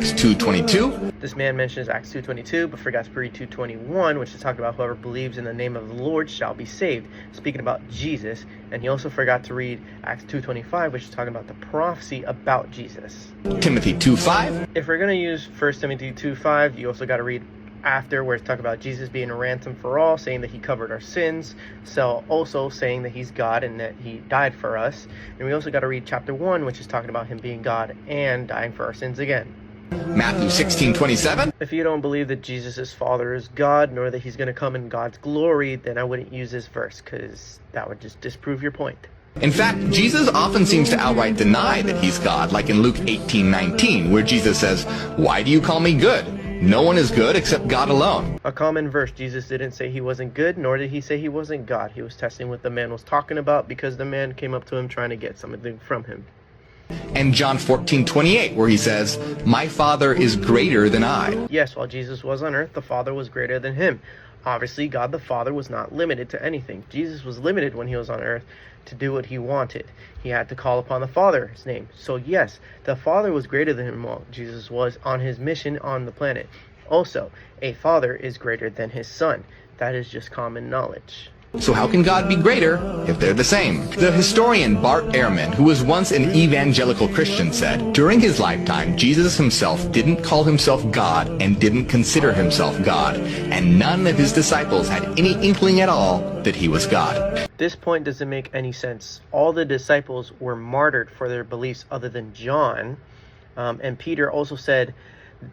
Acts 2:22. This man mentions Acts 2:22, but forgot to read 2:21, which is talking about whoever believes in the name of the Lord shall be saved, speaking about Jesus. And he also forgot to read Acts 2:25, which is talking about the prophecy about Jesus. Timothy 2:5. If we're going to use 1 Timothy 2:5, you also got to read after, where it's talking about Jesus being a ransom for all, saying that he covered our sins, so also saying that he's God and that he died for us. And we also got to read chapter 1, which is talking about him being God and dying for our sins again. Matthew 16:27. If you don't believe that Jesus' Father is God, nor that he's going to come in God's glory, then I wouldn't use this verse, because that would just disprove your point. In fact, Jesus often seems to outright deny that he's God, like in Luke 18:19, where Jesus says, "Why do you call me good? No one is good except God alone." A common verse. Jesus didn't say he wasn't good, nor did he say he wasn't God. He was testing what the man was talking about, because the man came up to him trying to get something from him. And John 14:28, where he says, "My Father is greater than I." Yes, while Jesus was on earth, the Father was greater than him. Obviously, God the Father was not limited to anything. Jesus was limited when he was on earth to do what he wanted. He had to call upon the Father's name. So yes, the Father was greater than him while Jesus was on his mission on the planet. Also, a father is greater than his son. That is just common knowledge. So how can God be greater if they're the same? The historian Bart Ehrman, who was once an evangelical Christian, said, during his lifetime, Jesus himself didn't call himself God and didn't consider himself God, and none of his disciples had any inkling at all that he was God. This point doesn't make any sense. All the disciples were martyred for their beliefs other than John, and Peter also said,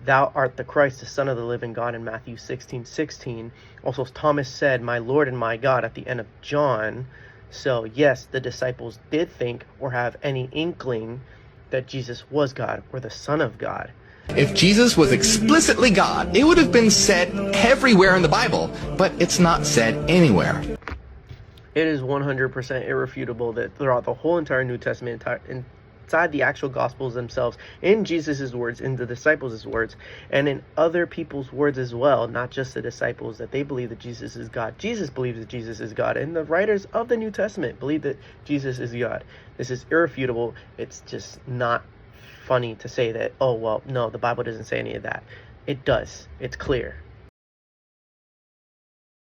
"Thou art the Christ, the Son of the living God," in Matthew 16:16. Also, Thomas said, "My Lord and my God," at the end of John. So, yes, the disciples did think or have any inkling that Jesus was God or the Son of God. If Jesus was explicitly God, it would have been said everywhere in the Bible, but it's not said anywhere. It is 100% irrefutable that throughout the whole entire New Testament, inside the actual Gospels themselves, in Jesus' words, in the disciples' words, and in other people's words as well, not just the disciples, that they believe that Jesus is God. Jesus believes that Jesus is God, and the writers of the New Testament believe that Jesus is God. This is irrefutable. It's just not funny to say that, oh, well, no, the Bible doesn't say any of that. It does. It's clear.